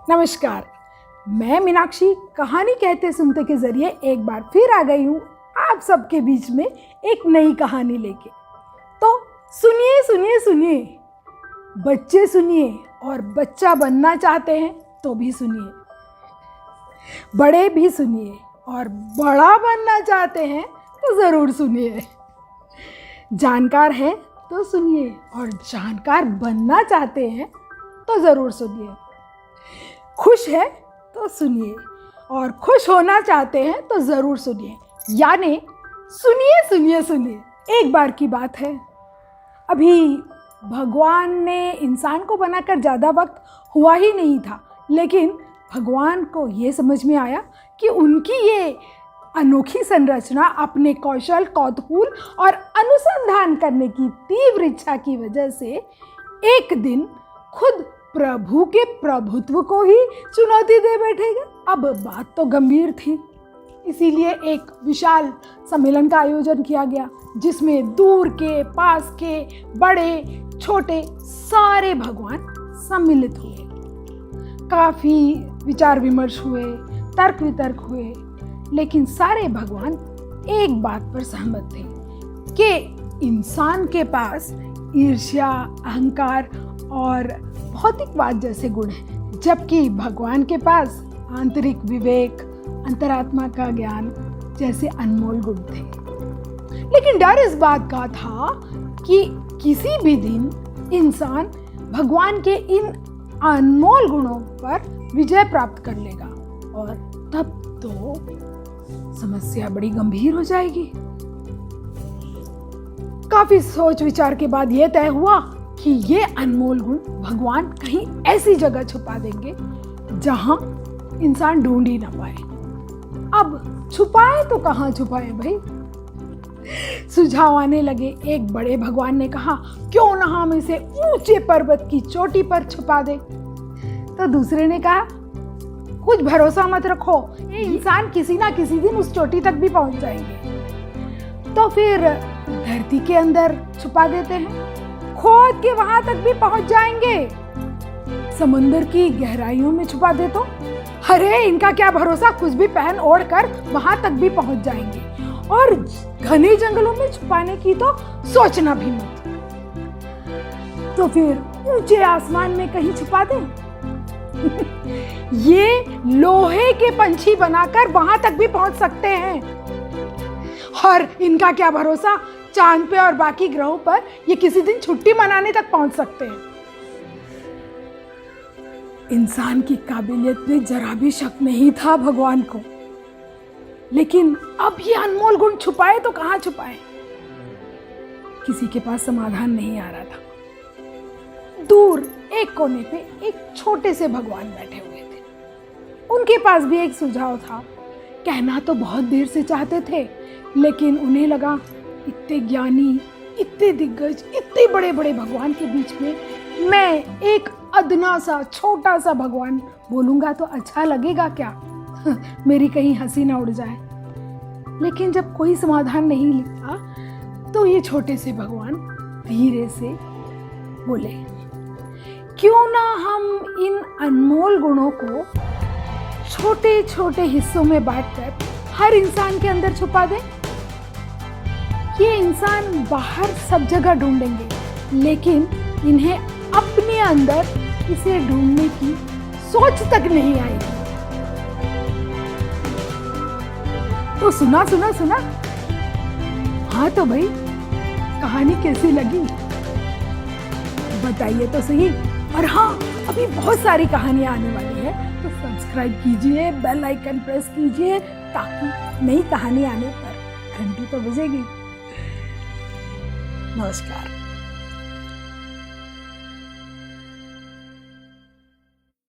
नमस्कार, मैं मीनाक्षी कहानी कहते सुनते के जरिए एक बार फिर आ गई हूँ आप सबके बीच में एक नई कहानी लेके। तो सुनिए सुनिए सुनिए, बच्चे सुनिए और बच्चा बनना चाहते हैं तो भी सुनिए, बड़े भी सुनिए और बड़ा बनना चाहते हैं तो ज़रूर सुनिए। जानकार है तो सुनिए और जानकार बनना चाहते हैं तो ज़रूर सुनिए। खुश है तो सुनिए और खुश होना चाहते हैं तो ज़रूर सुनिए। यानी सुनिए सुनिए सुनिए। एक बार की बात है, अभी भगवान ने इंसान को बनाकर ज़्यादा वक्त हुआ ही नहीं था, लेकिन भगवान को ये समझ में आया कि उनकी ये अनोखी संरचना अपने कौशल, कौतूहल और अनुसंधान करने की तीव्र इच्छा की वजह से एक दिन खुद प्रभु के प्रभुत्व को ही चुनौती दे बैठेगा। अब बात तो गंभीर थी, इसीलिए एक विशाल सम्मेलन का आयोजन किया गया, जिसमें दूर के, पास के, बड़े छोटे सारे भगवान सम्मिलित हुए। काफ़ी विचार विमर्श हुए, तर्क वितर्क हुए, लेकिन सारे भगवान एक बात पर सहमत थे कि इंसान के पास ईर्ष्या, अहंकार और भौतिकवाद जैसे गुण हैं, जबकि भगवान के पास आंतरिक विवेक, अंतरात्मा का ज्ञान जैसे अनमोल गुण थे। लेकिन डर इस बात का था कि किसी भी दिन इंसान भगवान के इन अनमोल गुणों पर विजय प्राप्त कर लेगा और तब तो समस्या बड़ी गंभीर हो जाएगी। काफी सोच विचार के बाद यह तय हुआ कि ये अनमोल गुण भगवान कहीं ऐसी जगह छुपा देंगे जहां इंसान ढूंढ ही ना पाए। अब छुपाए तो कहां छुपाए भाई? सुझाव आने लगे। एक बड़े भगवान ने कहा, क्यों ना हम इसे ऊंचे पर्वत की चोटी पर छुपा दे। तो दूसरे ने कहा, कुछ भरोसा मत रखो, ये इंसान किसी ना किसी दिन उस चोटी तक भी पहुंच जाएंगे। तो फिर धरती के अंदर छुपा देते हैं, खोद के वहां तक भी पहुंच जाएंगे। समुद्र की गहराइयों में छुपा दे तो अरे इनका क्या भरोसा, कुछ भी पहन ओढ़ कर वहां तक भी पहुंच जाएंगे। और घने जंगलों में छुपाने की तो सोचना भी मत। तो फिर ऊंचे आसमान में कहीं छुपा दें। ये लोहे के पंछी बनाकर वहां तक भी पहुंच सकते हैं। और इनका क्या भरोसा, चांद पे और बाकी ग्रहों पर ये किसी दिन छुट्टी मनाने तक पहुंच सकते हैं। इंसान की काबिलियत में जरा भी शक नहीं था भगवान को, लेकिन अब ये अनमोल गुण छुपाए तो कहां छुपाए? किसी के पास समाधान नहीं आ रहा था। दूर एक कोने पे एक छोटे से भगवान बैठे हुए थे। उनके पास भी एक सुझाव था। कहना तो बहुत देर से चाहते थे, लेकिन उन्हें लगा इतने ज्ञानी, इतने दिग्गज, इतने बड़े बड़े भगवान के बीच में मैं एक अदना सा छोटा सा भगवान बोलूंगा तो अच्छा लगेगा क्या? मेरी कहीं हंसी ना उड़ जाए। लेकिन जब कोई समाधान नहीं लिखा तो ये छोटे से भगवान धीरे से बोले, क्यों ना हम इन अनमोल गुणों को छोटे छोटे हिस्सों में बांटकर हर इंसान के अंदर छुपा दें। ये इंसान बाहर सब जगह ढूंढेंगे, लेकिन इन्हें अपने अंदर इसे ढूंढने की सोच तक नहीं आएगी। तो सुना सुना सुना? हाँ तो भाई, कहानी कैसी लगी बताइए तो सही। और हाँ, अभी बहुत सारी कहानियां आने वाली है, तो सब्सक्राइब कीजिए, बेल आइकन प्रेस कीजिए, ताकि नई कहानी आने पर घंटी तो बजेगी। नमस्कार।